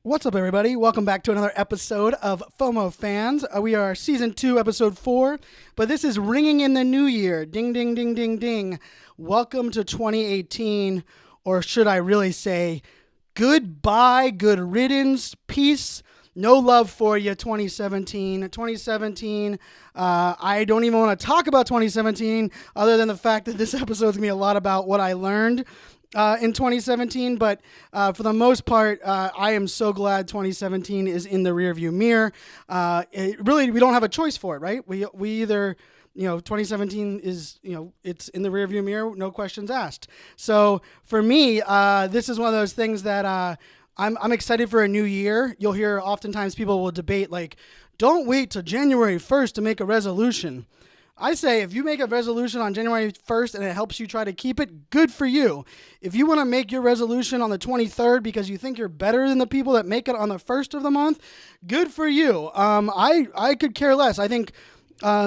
What's up, everybody? Welcome back to another episode of FOMOFanz. We are Season 2, Episode 4, but this is ringing in the new year. Ding, ding, ding, ding, ding. Welcome to 2018, or should I really say, goodbye, good riddance, peace, no love for you, 2017. 2017, I don't even want to talk about 2017, other than the fact that this episode is going to be a lot about what I learned in 2017, but for the most part, I am so glad 2017 is in the rearview mirror. We don't have a choice for it, right? We either, 2017 is, it's in the rearview mirror, no questions asked. So for me, this is one of those things that I'm excited for a new year. You'll hear oftentimes people will debate like, don't wait till January 1st to make a resolution. I say if you make a resolution on January 1st and it helps you try to keep it, good for you. If you want to make your resolution on the 23rd because you think you're better than the people that make it on the 1st of the month, good for you. I could care less. I think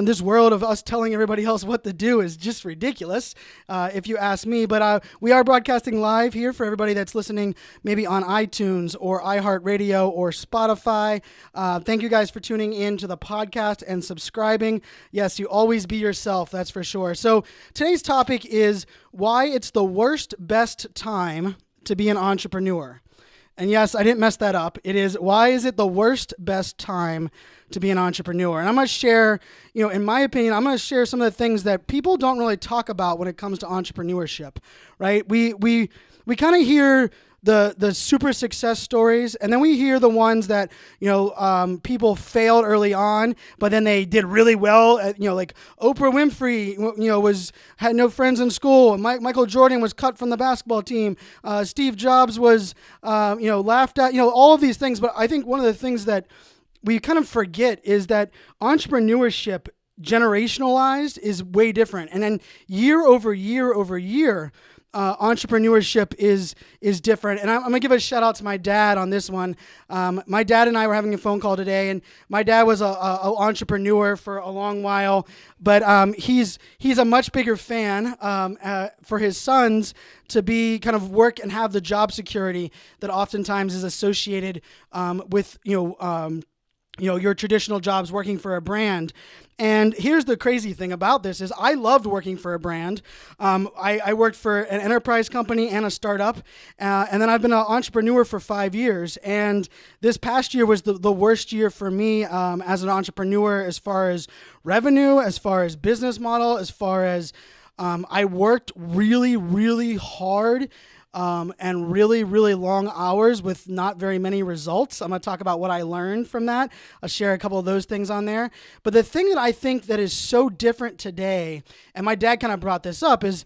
this world of us telling everybody else what to do is just ridiculous, if you ask me. But we are broadcasting live here for everybody that's listening, maybe on iTunes or iHeartRadio or Spotify. Thank you guys for tuning in to the podcast and subscribing. Yes, you always be yourself, that's for sure. So today's topic is why it's the worst, best time to be an entrepreneur. And yes, I didn't mess that up. It is, why is it the worst, best time to be an entrepreneur? And I'm going to share, in my opinion, I'm going to share some of the things that people don't really talk about when it comes to entrepreneurship, right? We kind of hear the super success stories, and then we hear the ones that, people failed early on, but then they did really well at, like Oprah Winfrey, had no friends in school. Michael Jordan was cut from the basketball team. Steve Jobs was, laughed at, all of these things. But I think one of the things that we kind of forget is that entrepreneurship, generationalized, is way different. And then year over year over year, entrepreneurship is different. And I'm going to give a shout out to my dad on this one. My dad and I were having a phone call today, and my dad was a entrepreneur for a long while, but he's a much bigger fan for his sons to be kind of work and have the job security that oftentimes is associated with your traditional jobs working for a brand. And here's the crazy thing about this is I loved working for a brand. I worked for an enterprise company and a startup, and then I've been an entrepreneur for 5 years. And this past year was the worst year for me as an entrepreneur, as far as revenue, as far as business model, as far as I worked really, really hard and really, really long hours with not very many results. I'm going to talk about what I learned from that. I'll share a couple of those things on there. But the thing that I think that is so different today, and my dad kind of brought this up, is,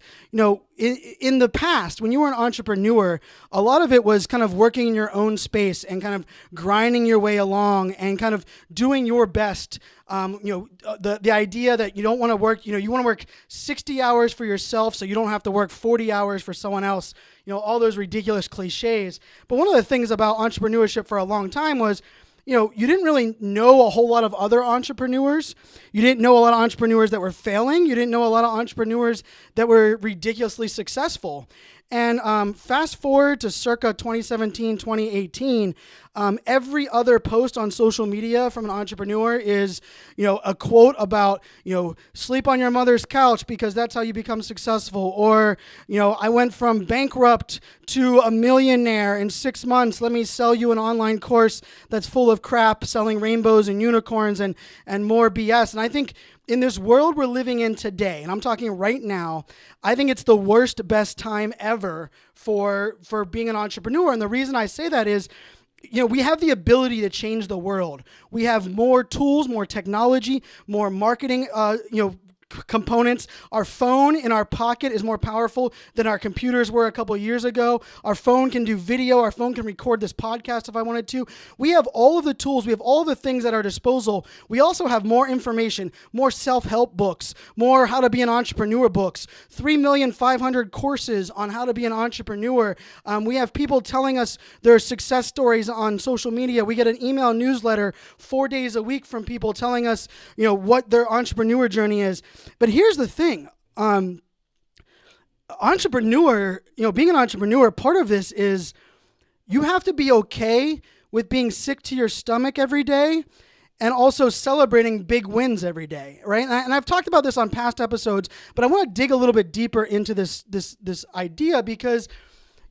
in the past, when you were an entrepreneur, a lot of it was kind of working in your own space and kind of grinding your way along and kind of doing your best. The idea that you don't want to work, you want to work 60 hours for yourself so you don't have to work 40 hours for someone else, all those ridiculous cliches. But one of the things about entrepreneurship for a long time was, you didn't really know a whole lot of other entrepreneurs. You didn't know a lot of entrepreneurs that were failing. You didn't know a lot of entrepreneurs that were ridiculously successful. And fast forward to circa 2017, 2018, every other post on social media from an entrepreneur is, a quote about, sleep on your mother's couch because that's how you become successful. Or, I went from bankrupt to a millionaire in 6 months. Let me sell you an online course that's full of crap, selling rainbows and unicorns and more BS. And I think in this world we're living in today, and I'm talking right now, I think it's the worst, best time ever for being an entrepreneur. And the reason I say that is, we have the ability to change the world. We have more tools, more technology, more marketing, components. Our phone in our pocket is more powerful than our computers were a couple of years ago. Our phone can do video. Our phone can record this podcast if I wanted to. We have all of the tools. We have all the things at our disposal. We also have more information, more self-help books, more how to be an entrepreneur books, 3,500,000 courses on how to be an entrepreneur. We have people telling us their success stories on social media. We get an email newsletter 4 days a week from people telling us, what their entrepreneur journey is. But here's the thing, entrepreneur, being an entrepreneur, part of this is you have to be okay with being sick to your stomach every day and also celebrating big wins every day, right? And I've talked about this on past episodes, but I want to dig a little bit deeper into this idea because,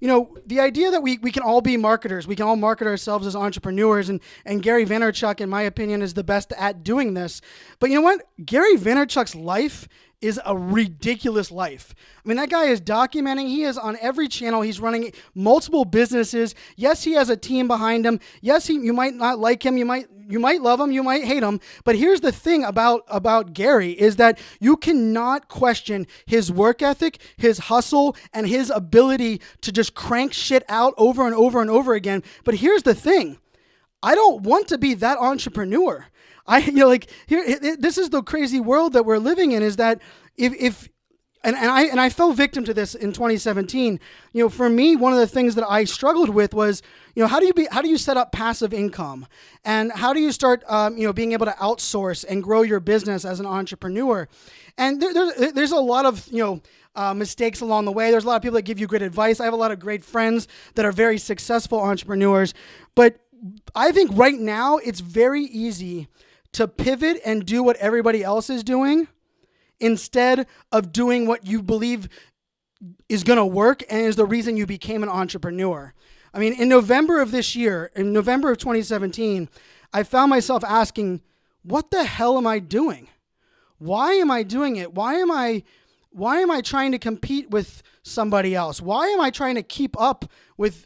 the idea that we can all be marketers, we can all market ourselves as entrepreneurs, and Gary Vaynerchuk, in my opinion, is the best at doing this. But you know what? Gary Vaynerchuk's life is a ridiculous life. I mean, that guy is documenting. He is on every channel. He's running multiple businesses. Yes, he has a team behind him. Yes, you might not like him. You might love him. You might hate him. But here's the thing about Gary is that you cannot question his work ethic, his hustle, and his ability to just crank shit out over and over and over again. But here's the thing. I don't want to be that entrepreneur. This is the crazy world that we're living in, is that I fell victim to this in 2017. For me, one of the things that I struggled with was, how do you set up passive income, and how do you start, being able to outsource and grow your business as an entrepreneur? And there's a lot of, mistakes along the way. There's a lot of people that give you great advice. I have a lot of great friends that are very successful entrepreneurs, but I think right now it's very easy to pivot and do what everybody else is doing instead of doing what you believe is going to work and is the reason you became an entrepreneur. I mean, in November of 2017, I found myself asking, what the hell am I doing? Why am I doing it? Why am I trying to compete with somebody else? Why am I trying to keep up with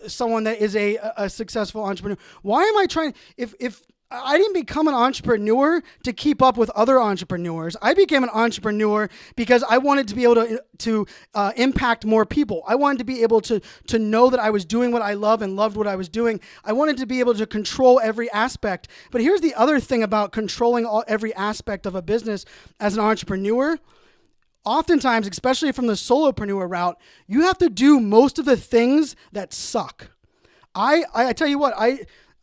someone that is a successful entrepreneur? Why am I trying, if I didn't become an entrepreneur to keep up with other entrepreneurs. I became an entrepreneur because I wanted to be able to impact more people. I wanted to be able to know that I was doing what I love and loved what I was doing. I wanted to be able to control every aspect. But here's the other thing about controlling every aspect of a business as an entrepreneur. Oftentimes, especially from the solopreneur route, you have to do most of the things that suck. I tell you what,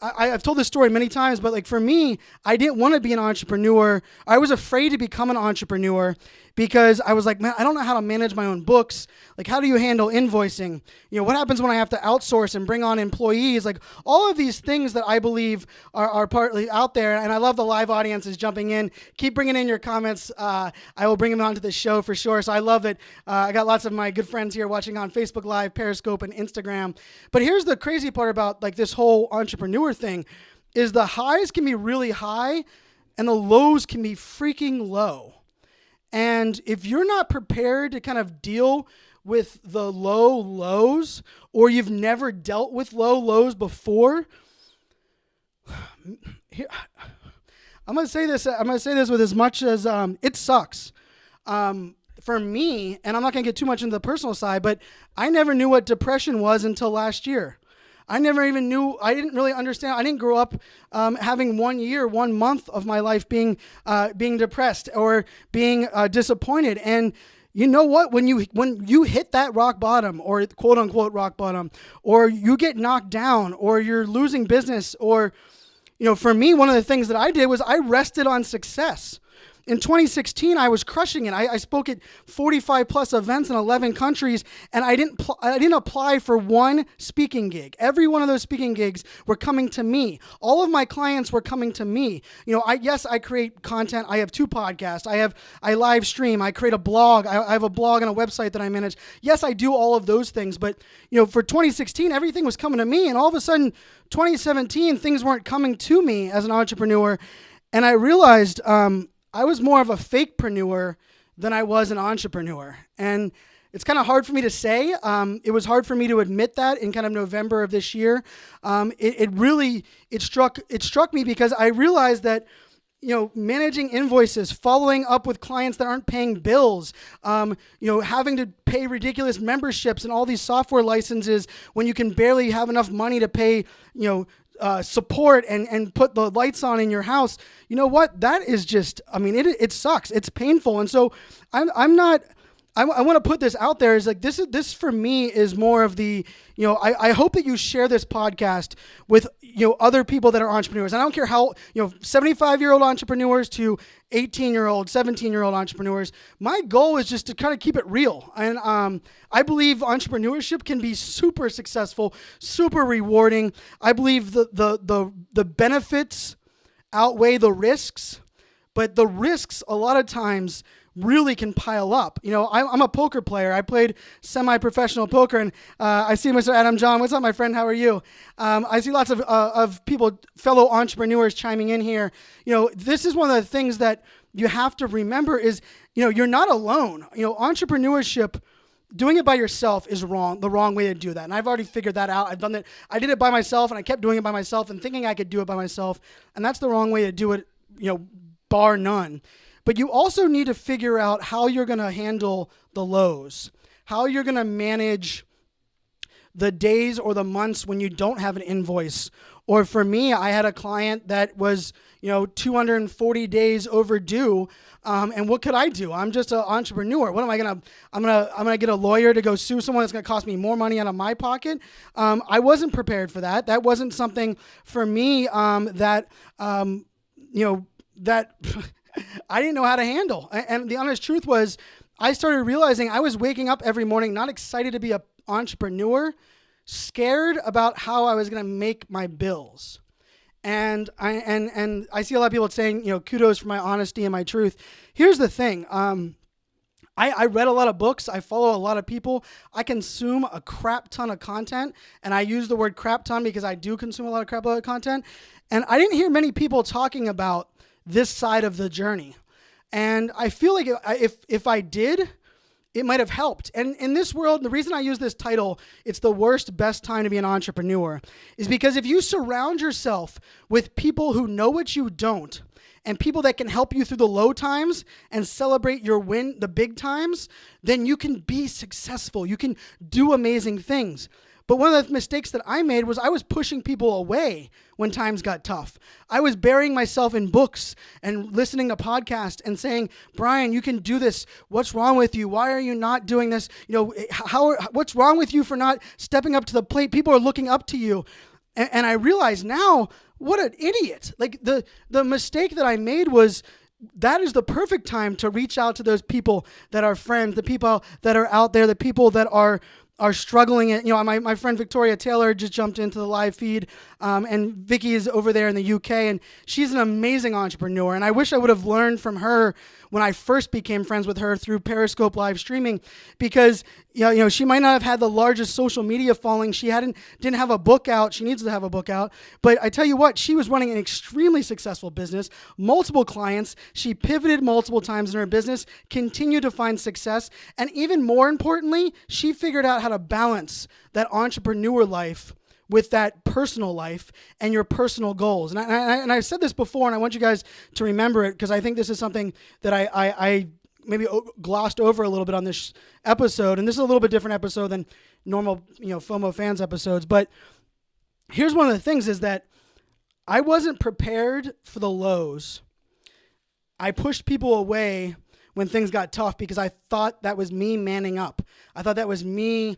I've told this story many times, but for me, I didn't want to be an entrepreneur. I was afraid to become an entrepreneur because I was like, man, I don't know how to manage my own books. How do you handle invoicing? What happens when I have to outsource and bring on employees? All of these things that I believe are partly out there. And I love the live audiences jumping in. Keep bringing in your comments. I will bring them onto the show for sure. So I love that. I got lots of my good friends here watching on Facebook Live, Periscope, and Instagram. But here's the crazy part about this whole entrepreneur thing is the highs can be really high and the lows can be freaking low. And if you're not prepared to kind of deal with the low lows, or you've never dealt with low lows before, here, I'm going to say this with as much as it sucks. For me, and I'm not going to get too much into the personal side, but I never knew what depression was until last year. I didn't really understand. I didn't grow up having 1 month of my life being depressed or being disappointed. And you know what? When you hit that rock bottom, or quote unquote rock bottom, or you get knocked down, or you're losing business, or for me, one of the things that I did was I rested on success. In 2016, I was crushing it. I spoke at 45 plus events in 11 countries, and I didn't apply for one speaking gig. Every one of those speaking gigs were coming to me. All of my clients were coming to me. I create content. I have 2 podcasts. I live stream. I create a blog. I have a blog and a website that I manage. Yes, I do all of those things, but for 2016, everything was coming to me, and all of a sudden, 2017, things weren't coming to me as an entrepreneur, and I realized I was more of a fakepreneur than I was an entrepreneur. And it's kind of hard for me to say. It was hard for me to admit that in kind of November of this year. It struck me because I realized that, managing invoices, following up with clients that aren't paying bills, having to pay ridiculous memberships and all these software licenses when you can barely have enough money to pay, support and put the lights on in your house. You know what? That is just, it sucks. It's painful. And so I'm not I want to put this out there is like this for me is more of the, I hope that you share this podcast with, other people that are entrepreneurs. And I don't care how, 75-year-old entrepreneurs to 18-year-old, 17-year-old entrepreneurs. My goal is just to kind of keep it real. And I believe entrepreneurship can be super successful, super rewarding. I believe the benefits outweigh the risks, but the risks a lot of times really can pile up. I'm a poker player. I played semi-professional poker, and I see Mr. Adam John. What's up, my friend? How are you? I see lots of people, fellow entrepreneurs chiming in here. This is one of the things that you have to remember is, you're not alone. Entrepreneurship, doing it by yourself is wrong, the wrong way to do that. And I've already figured that out. I've done that. I did it by myself, and I kept doing it by myself and thinking I could do it by myself. And that's the wrong way to do it, bar none. But you also need to figure out how you're going to handle the lows, how you're going to manage the days or the months when you don't have an invoice. Or for me, I had a client that was, 240 days overdue. And what could I do? I'm just an entrepreneur. What am I going to, I'm going to get a lawyer to go sue someone that's going to cost me more money out of my pocket. I wasn't prepared for that. That wasn't something for me, that I didn't know how to handle. And the honest truth was, I started realizing I was waking up every morning not excited to be an entrepreneur, scared about how I was going to make my bills. And I see a lot of people saying, kudos for my honesty and my truth. Here's the thing. I read a lot of books. I follow a lot of people. I consume a crap ton of content. And I use the word crap ton because I do consume a lot of crap ton of content. And I didn't hear many people talking about this side of the journey. And I feel like if I did, it might have helped. And in this world, the reason I use this title, it's the worst, best time to be an entrepreneur, is because if you surround yourself with people who know what you don't, and people that can help you through the low times and celebrate your win, the big times, then you can be successful. You can do amazing things. But one of the mistakes that I made was I was pushing people away when times got tough. I was burying myself in books and listening to podcasts and saying, Brian, you can do this. What's wrong with you? Why are you not doing this? What's wrong with you for not stepping up to the plate? People are looking up to you. And I realize now, what an idiot. Like the mistake that I made was, that is the perfect time to reach out to those people that are friends, the people that are out there, the people that are struggling. My friend Victoria Taylor just jumped into the live feed, and Vicky is over there in the UK, and she's an amazing entrepreneur. And I wish I would have learned from her when I first became friends with her through Periscope live streaming, because she might not have had the largest social media following. She didn't have a book out. She needs to have a book out. But I tell you what, she was running an extremely successful business, multiple clients. She pivoted multiple times in her business, continued to find success, and even more importantly, she figured out how to balance that entrepreneur life with that personal life and your personal goals. And I've said this before, and I want you guys to remember it, because I think this is something that I maybe glossed over a little bit on this episode. And this is a little bit different episode than normal, FOMOFanz episodes. But here's one of the things is that I wasn't prepared for the lows. I pushed people away when things got tough because I thought that was me manning up. I thought that was me,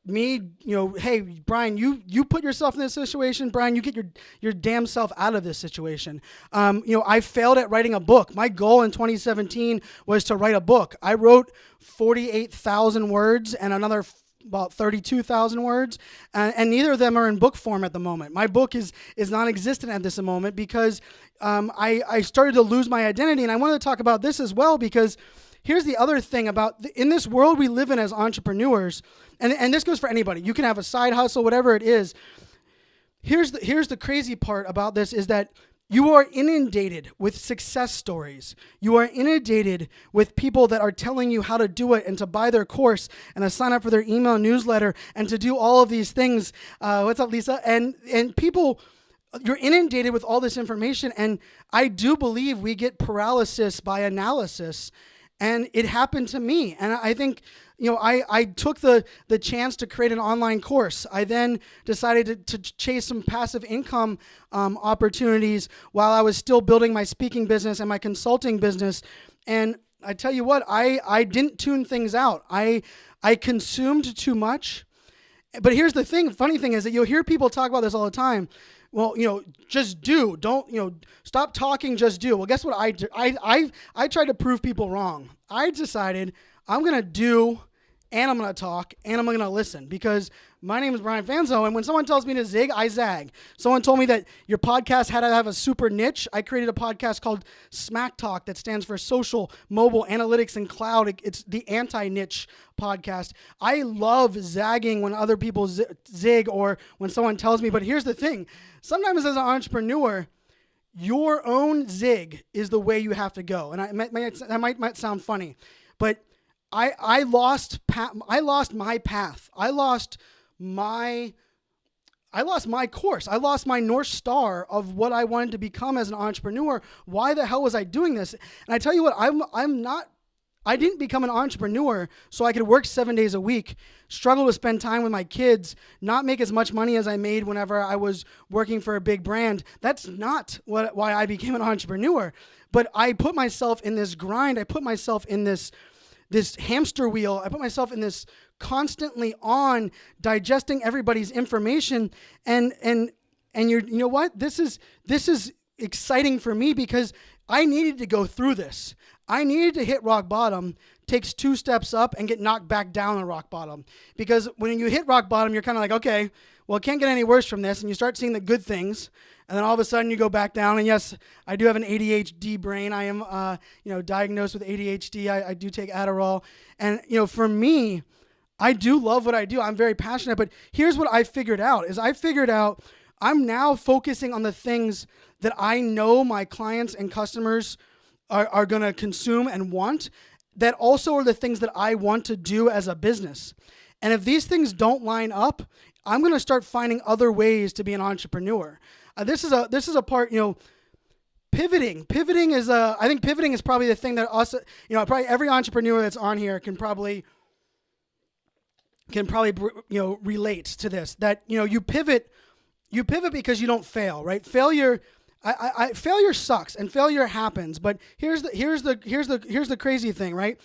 hey, Brian, you put yourself in this situation. Brian, you get your damn self out of this situation. I failed at writing a book. My goal in 2017 was to write a book. I wrote 48,000 words and another about 32,000 words, and neither of them are in book form at the moment. My book is non-existent at this moment because I started to lose my identity, and I wanted to talk about this as well because here's the other thing about in this world we live in as entrepreneurs, and this goes for anybody. You can have a side hustle, whatever it is. Here's the crazy part about this is that you are inundated with success stories. You are inundated with people that are telling you how to do it and to buy their course and to sign up for their email newsletter and to do all of these things. What's up, Lisa? And people, you're inundated with all this information, and I do believe we get paralysis by analysis. And it happened to me. And I think, I took the chance to create an online course. I then decided to chase some passive income opportunities while I was still building my speaking business and my consulting business. And I tell you what, I didn't tune things out. I consumed too much. But here's the thing, funny thing is that you'll hear people talk about this all the time. Well, just do. Don't, stop talking, just do. Well, guess what I tried to prove people wrong. I decided I'm going to do, and I'm going to talk, and I'm going to listen, because my name is Brian Fanzo, and when someone tells me to zig, I zag. Someone told me that your podcast had to have a super niche. I created a podcast called Smack Talk that stands for Social, Mobile, Analytics, and Cloud. It's the anti-niche podcast. I love zagging when other people zig or when someone tells me, but here's the thing. Sometimes as an entrepreneur, your own zig is the way you have to go. And that might sound funny, but I lost my path. I lost my course. I lost my North Star of what I wanted to become as an entrepreneur. Why the hell was I doing this? And I tell you what, I didn't become an entrepreneur so I could work 7 days a week, struggle to spend time with my kids, not make as much money as I made whenever I was working for a big brand. That's not why I became an entrepreneur. But I put myself in this grind. I put myself in this hamster wheel. I put myself in this constantly on digesting everybody's information. And you know what? This is exciting for me because I needed to go through this. I needed to hit rock bottom, takes 2 steps up and get knocked back down on rock bottom. Because when you hit rock bottom, you're kind of like, okay, well, it can't get any worse from this. And you start seeing the good things. And then all of a sudden you go back down. And yes, I do have an ADHD brain. I am, diagnosed with ADHD. I do take Adderall. And, for me, I do love what I do. I'm very passionate. But here's what I figured out I'm now focusing on the things that I know my clients and customers are going to consume and want, that also are the things that I want to do as a business. And if these things don't line up, I'm going to start finding other ways to be an entrepreneur. This is a part, pivoting. I think pivoting is probably the thing that us, probably every entrepreneur that's on here can probably relate to this, that, you pivot because you don't fail, right? Failure sucks and failure happens, but here's the crazy thing, right?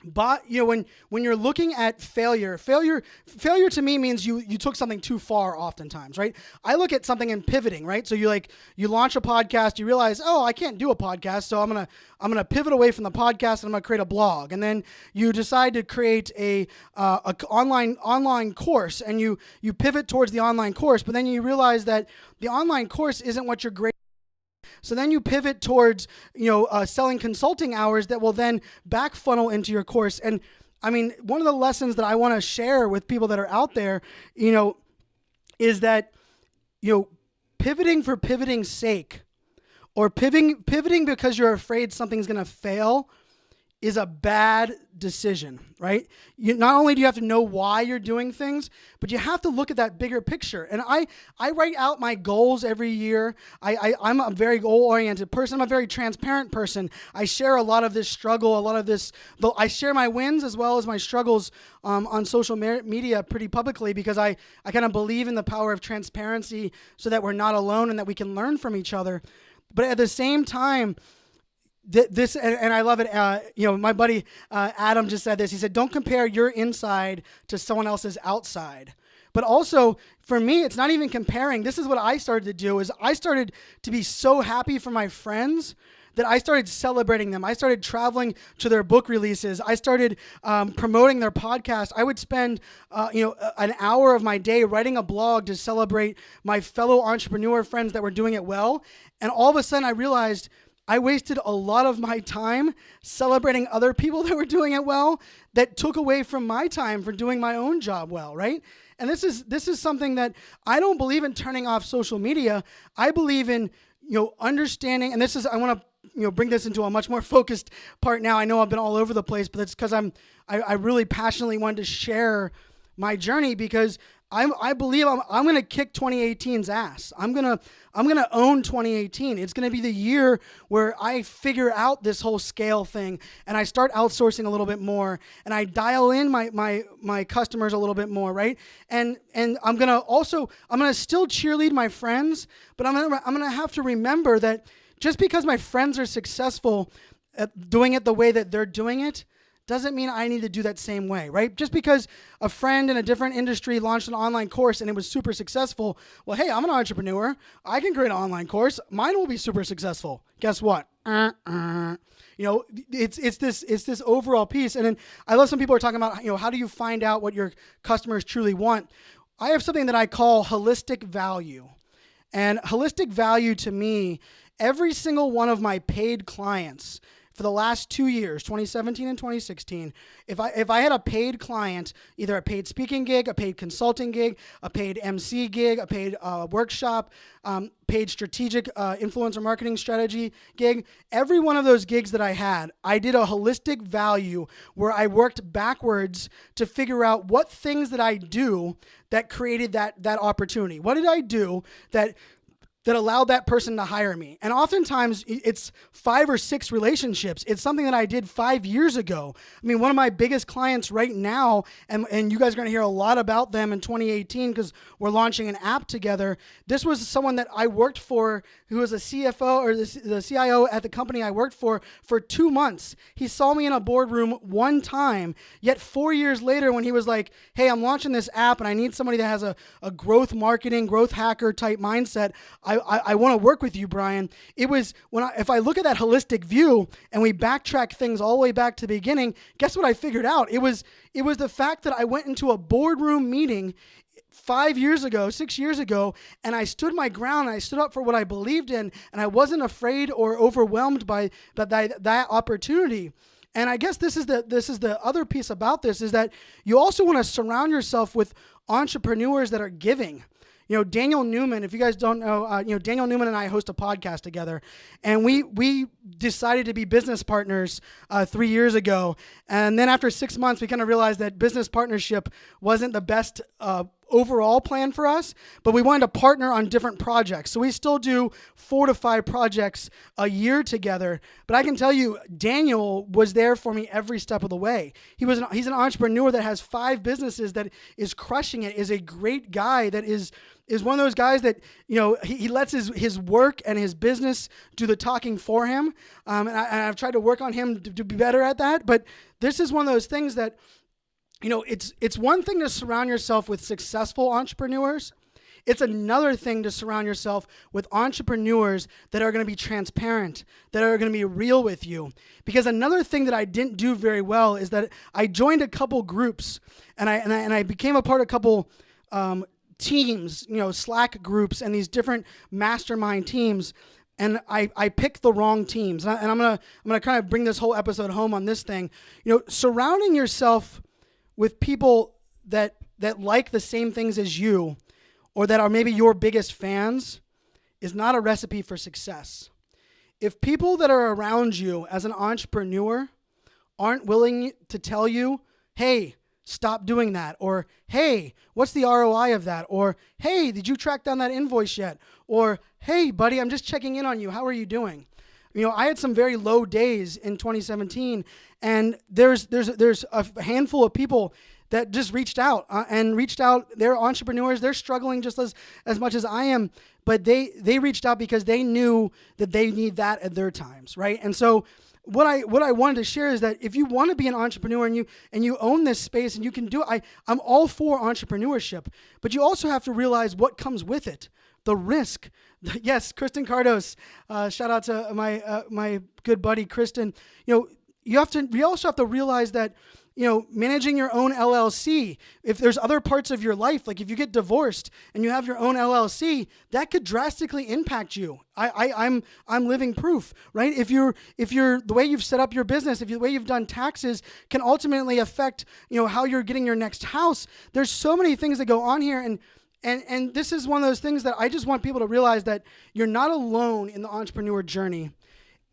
But when you're looking at failure to me means you took something too far oftentimes, right? I look at something in pivoting, right? So you launch a podcast, you realize, oh, I can't do a podcast, so I'm gonna pivot away from the podcast and I'm gonna create a blog, and then you decide to create a online course, and you pivot towards the online course, but then you realize that the online course isn't what you're great. So then you pivot towards, selling consulting hours that will then back funnel into your course. And I mean, one of the lessons that I want to share with people that are out there, is that, pivoting for pivoting's sake, or pivoting because you're afraid something's going to fail, is a bad decision, right? Not only do you have to know why you're doing things, but you have to look at that bigger picture. And I write out my goals every year. I'm a very goal-oriented person. I'm a very transparent person. I share a lot of this struggle, I share my wins as well as my struggles on social media pretty publicly, because I kind of believe in the power of transparency so that we're not alone and that we can learn from each other. But at the same time, this, and I love it, my buddy Adam just said this. He said, don't compare your inside to someone else's outside. But also, for me, it's not even comparing. This is what I started to do, is I started to be so happy for my friends that I started celebrating them. I started traveling to their book releases. I started promoting their podcast. I would spend an hour of my day writing a blog to celebrate my fellow entrepreneur friends that were doing it well. And all of a sudden I realized I wasted a lot of my time celebrating other people that were doing it well, that took away from my time for doing my own job well, right? And this is something that I don't believe in turning off social media. I believe in, understanding, and I want to, bring this into a much more focused part now. I know I've been all over the place, but it's because I really passionately wanted to share my journey, because I believe I'm going to kick 2018's ass. I'm going to own 2018. It's going to be the year where I figure out this whole scale thing, and I start outsourcing a little bit more, and I dial in my customers a little bit more, right? And I'm going to still cheerlead my friends, but I'm going to have to remember that just because my friends are successful, doing it the way that they're doing it doesn't mean I need to do that same way, right? Just because a friend in a different industry launched an online course and it was super successful, well, hey, I'm an entrepreneur. I can create an online course. Mine will be super successful. Guess what? It's this overall piece. And then I love some people are talking about, how do you find out what your customers truly want? I have something that I call holistic value. And holistic value to me, every single one of my paid clients for the last 2 years, 2017 and 2016, if I had a paid client, either a paid speaking gig, a paid consulting gig, a paid MC gig, a paid workshop, paid strategic influencer marketing strategy gig, every one of those gigs that I had, I did a holistic value where I worked backwards to figure out what things that I do that created that opportunity. What did I do that allowed that person to hire me? And oftentimes it's 5 or 6 relationships. It's something that I did 5 years ago. I mean, one of my biggest clients right now, and you guys are going to hear a lot about them in 2018 because we're launching an app together. This was someone that I worked for who was a CFO or the CIO at the company I worked for 2 months. He saw me in a boardroom one time, yet 4 years later when he was like, hey, I'm launching this app and I need somebody that has a growth marketing, growth hacker type mindset. I want to work with you, Brian. It was if I look at that holistic view and we backtrack things all the way back to the beginning, guess what I figured out? It was the fact that I went into a boardroom meeting 5 years ago, 6 years ago, and I stood my ground. And I stood up for what I believed in, and I wasn't afraid or overwhelmed by that opportunity. And I guess this is the other piece about this is that you also want to surround yourself with entrepreneurs that are giving. Daniel Newman, if you guys don't know, Daniel Newman and I host a podcast together, and we decided to be business partners 3 years ago. And then after 6 months, we kind of realized that business partnership wasn't the best overall plan for us, but we wanted to partner on different projects. So we still do 4 to 5 projects a year together. But I can tell you, Daniel was there for me every step of the way. He's an entrepreneur that has 5 businesses that is crushing it, is a great guy that is one of those guys that, he lets his work and his business do the talking for him. And I've tried to work on him to be better at that. But this is one of those things that, it's one thing to surround yourself with successful entrepreneurs. It's another thing to surround yourself with entrepreneurs that are going to be transparent, that are going to be real with you. Because another thing that I didn't do very well is that I joined a couple groups and I became a part of a couple teams, Slack groups and these different mastermind teams. And I picked the wrong teams. And I'm gonna kind of bring this whole episode home on this thing. Surrounding yourself with people that like the same things as you, or that are maybe your biggest fans, is not a recipe for success. If people that are around you as an entrepreneur aren't willing to tell you, hey, stop doing that, or hey, what's the ROI of that, or hey, did you track down that invoice yet, or hey, buddy, I'm just checking in on you. How are you doing? I had some very low days in 2017, and there's a handful of people that just reached out. They're entrepreneurs. They're struggling just as much as I am, but they reached out because they knew that they need that at their times, right? And so what I wanted to share is that if you want to be an entrepreneur and you own this space and you can do it, I'm all for entrepreneurship, but you also have to realize what comes with it. The risk. Yes, Kristen Cardos. Shout out to my good buddy Kristen. We also have to realize that managing your own LLC, if there's other parts of your life, like if you get divorced and you have your own LLC, that could drastically impact you. I'm living proof, right? If you're the way you've set up your business, the way you've done taxes can ultimately affect, how you're getting your next house. There's so many things that go on here, and this is one of those things that I just want people to realize that you're not alone in the entrepreneur journey,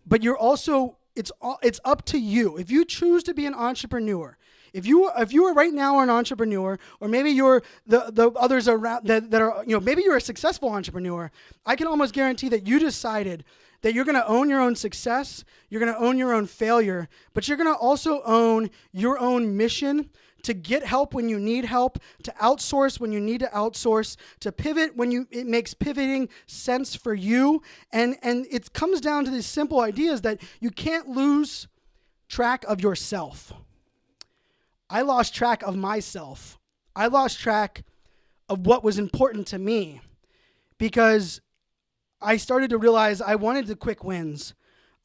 but you're also, it's up to you. If you choose to be an entrepreneur, if you are right now an entrepreneur, or maybe you're the others around that are, maybe you're a successful entrepreneur, I can almost guarantee that you decided that you're going to own your own success, you're going to own your own failure, but you're going to also own your own mission to get help when you need help, to outsource when you need to outsource, to pivot when it makes pivoting sense for you. And it comes down to these simple ideas that you can't lose track of yourself. I lost track of myself. I lost track of what was important to me because I started to realize I wanted the quick wins.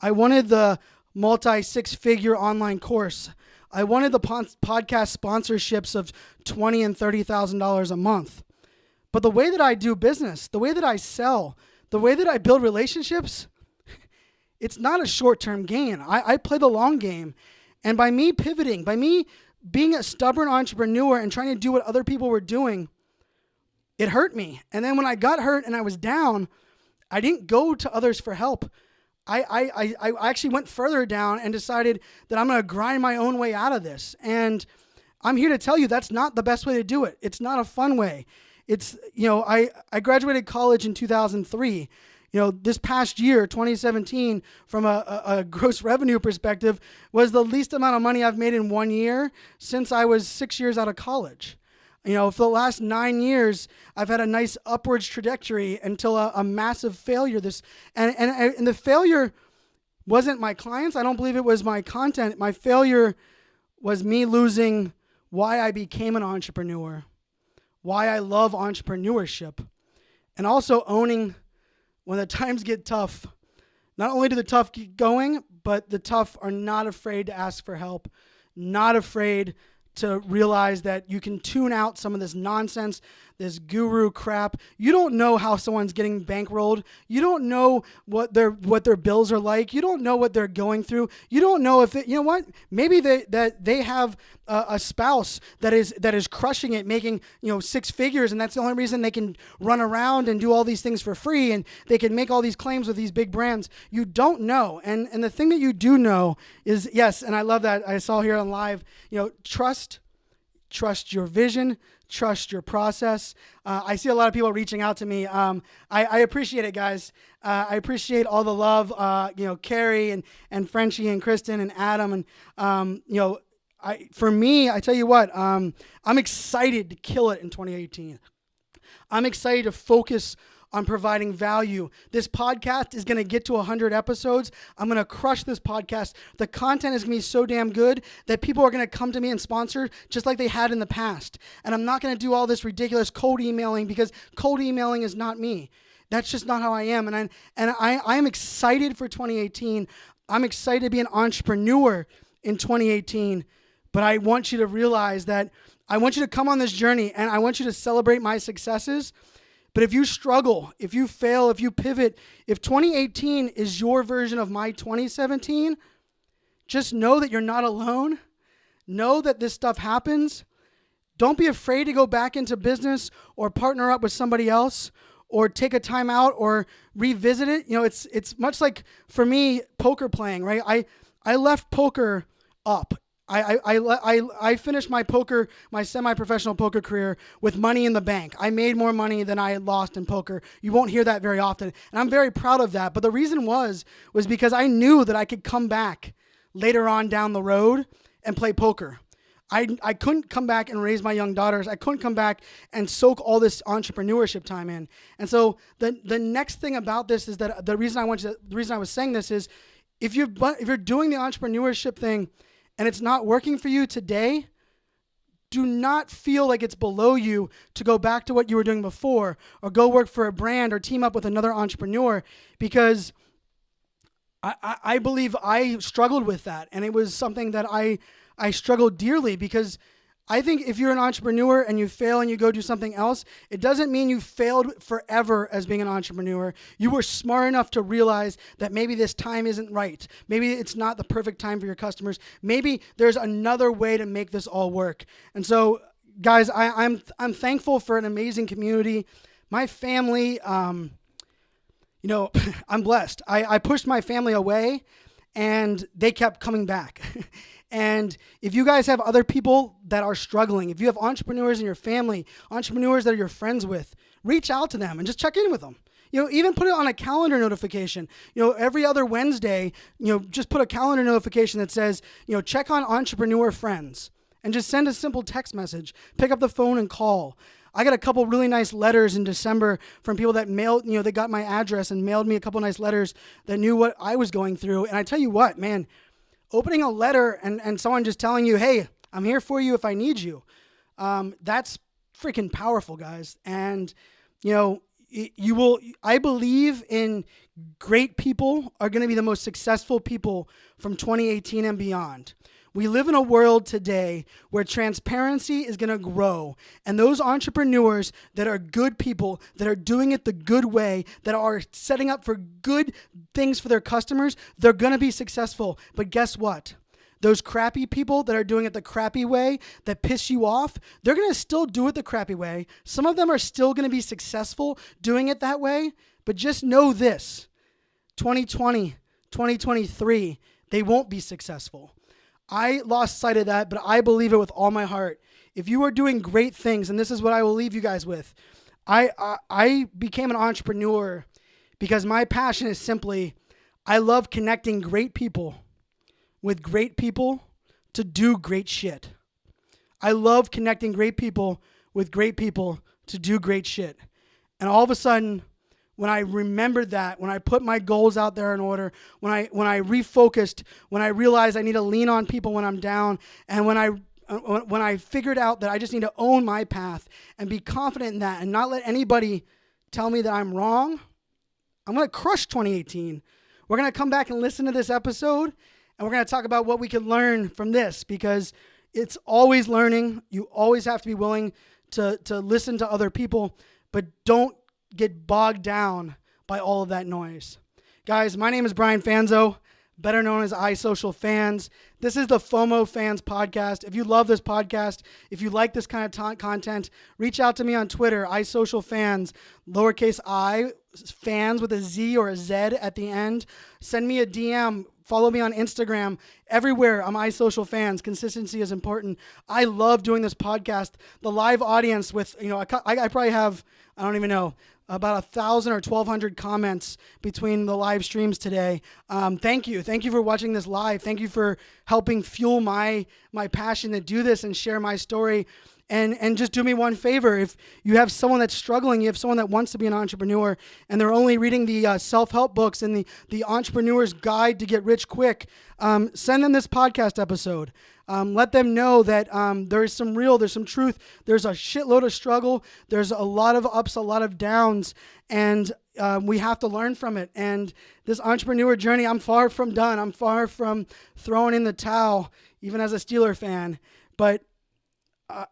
I wanted the multi-six-figure online course. I wanted the podcast sponsorships of $20,000 and $30,000 a month. But the way that I do business, the way that I sell, the way that I build relationships, it's not a short-term gain. I play the long game. And by me pivoting, by me being a stubborn entrepreneur and trying to do what other people were doing, it hurt me. And then when I got hurt and I was down, I didn't go to others for help. I actually went further down and decided that I'm going to grind my own way out of this. And I'm here to tell you that's not the best way to do it. It's not a fun way. It's, I graduated college in 2003. This past year, 2017, from a gross revenue perspective, was the least amount of money I've made in 1 year since I was 6 years out of college. For the last 9 years, I've had a nice upwards trajectory until a massive failure. And the failure wasn't my clients. I don't believe it was my content. My failure was me losing why I became an entrepreneur, why I love entrepreneurship, and also owning when the times get tough. Not only do the tough keep going, but the tough are not afraid to ask for help, not afraid to realize that you can tune out some of this nonsense, this guru crap. You don't know how someone's getting bankrolled. You don't know what their bills are like. You don't know what they're going through. You don't know if maybe they have a spouse that is crushing it, making six figures, and that's the only reason they can run around and do all these things for free, and they can make all these claims with these big brands. You don't know, and the thing that you do know is, yes, and I love that I saw here on live, trust your vision, trust your process. I see a lot of people reaching out to me. I appreciate it, guys. I appreciate all the love, Carrie and Frenchie and Kristen and Adam. And, for me, I tell you what, I'm excited to kill it in 2018. I'm excited to focus on providing value. This podcast is going to get to 100 episodes. I'm going to crush this podcast. The content is going to be so damn good that people are going to come to me and sponsor just like they had in the past. And I'm not going to do all this ridiculous cold emailing because cold emailing is not me. That's just not how I am. And I am excited for 2018. I'm excited to be an entrepreneur in 2018. But I want you to realize that I want you to come on this journey and I want you to celebrate my successes. But if you struggle, if you fail, if you pivot, if 2018 is your version of my 2017, just know that you're not alone. Know that this stuff happens. Don't be afraid to go back into business or partner up with somebody else or take a time out or revisit it. It's much like, for me, poker playing, right? I left poker up. I finished my semi-professional poker career with money in the bank. I made more money than I had lost in poker. You won't hear that very often, and I'm very proud of that. But the reason was because I knew that I could come back later on down the road and play poker. I couldn't come back and raise my young daughters. I couldn't come back and soak all this entrepreneurship time in. And so the next thing about this is that the reason I was saying this is if you're doing the entrepreneurship thing and it's not working for you today, do not feel like it's below you to go back to what you were doing before or go work for a brand or team up with another entrepreneur, because I believe I struggled with that. And it was something that I struggled dearly, because I think if you're an entrepreneur and you fail and you go do something else, it doesn't mean you failed forever as being an entrepreneur. You were smart enough to realize that maybe this time isn't right. Maybe it's not the perfect time for your customers. Maybe there's another way to make this all work. And so, guys, I'm thankful for an amazing community. My family, I'm blessed. I pushed my family away and they kept coming back. And if you guys have other people that are struggling, if you have entrepreneurs in your family, entrepreneurs that you're friends with, reach out to them and just check in with them. Even put it on a calendar notification. Every other Wednesday, just put a calendar notification that says, check on Entrepreneur Friends, and just send a simple text message. Pick up the phone and call. I got a couple really nice letters in December from people that mailed, they got my address and mailed me a couple nice letters that knew what I was going through. And I tell you what, man, opening a letter and someone just telling you, hey, I'm here for you if I need you. That's freaking powerful, guys. And, I believe in great people are going to be the most successful people from 2018 and beyond. We live in a world today where transparency is going to grow, and those entrepreneurs that are good people, that are doing it the good way, that are setting up for good things for their customers, they're going to be successful. But guess what? Those crappy people that are doing it the crappy way, that piss you off, they're going to still do it the crappy way. Some of them are still going to be successful doing it that way, but just know this, 2020, 2023, they won't be successful. I lost sight of that, but I believe it with all my heart. If you are doing great things, and this is what I will leave you guys with, I became an entrepreneur because my passion is simply, I love connecting great people with great people to do great shit. I love connecting great people with great people to do great shit. And all of a sudden, when I remembered that, when I put my goals out there in order, when I refocused, when I realized I need to lean on people when I'm down, and when I figured out that I just need to own my path and be confident in that and not let anybody tell me that I'm wrong, I'm going to crush 2018. We're going to come back and listen to this episode, and we're going to talk about what we can learn from this, because it's always learning. You always have to be willing to listen to other people, but don't get bogged down by all of that noise. Guys, my name is Brian Fanzo, better known as iSocialFanz. This is the FOMOFanz podcast. If you love this podcast, if you like this kind of content, reach out to me on Twitter, iSocialFanz, lowercase I, fans with a Z or a Z at the end. Send me a DM. Follow me on Instagram. Everywhere, I'm iSocialFanz. Consistency is important. I love doing this podcast. The live audience with, I probably have, I don't even know, about 1,000 or 1,200 comments between the live streams today. Thank you. Thank you for watching this live. Thank you for helping fuel my passion to do this and share my story. And just do me one favor. If you have someone that's struggling, you have someone that wants to be an entrepreneur, and they're only reading the self-help books and the Entrepreneur's Guide to Get Rich Quick, send them this podcast episode. Let them know that there's some truth. There's a shitload of struggle. There's a lot of ups, a lot of downs, and we have to learn from it. And this entrepreneur journey, I'm far from done. I'm far from throwing in the towel, even as a Steeler fan. But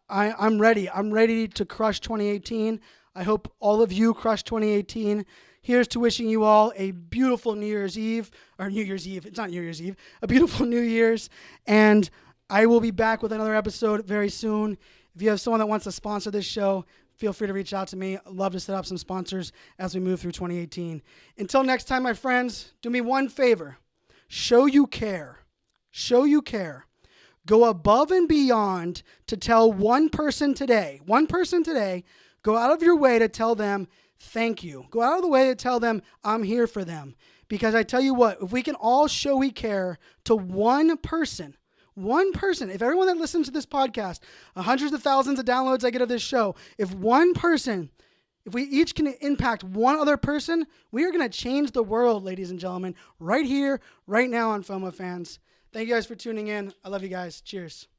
I'm ready. I'm ready to crush 2018. I hope all of you crush 2018. Here's to wishing you all a beautiful New Year's Eve. It's not New Year's Eve. A beautiful New Year's. And I will be back with another episode very soon. If you have someone that wants to sponsor this show, feel free to reach out to me. I'd love to set up some sponsors as we move through 2018. Until next time, my friends, do me one favor. Show you care. Show you care. Go above and beyond to tell one person today, go out of your way to tell them thank you. Go out of the way to tell them I'm here for them. Because I tell you what, if we can all show we care to one person, if everyone that listens to this podcast, hundreds of thousands of downloads I get of this show, if we each can impact one other person, we are going to change the world, ladies and gentlemen, right here, right now on FOMOFanz. Thank you guys for tuning in. I love you guys. Cheers.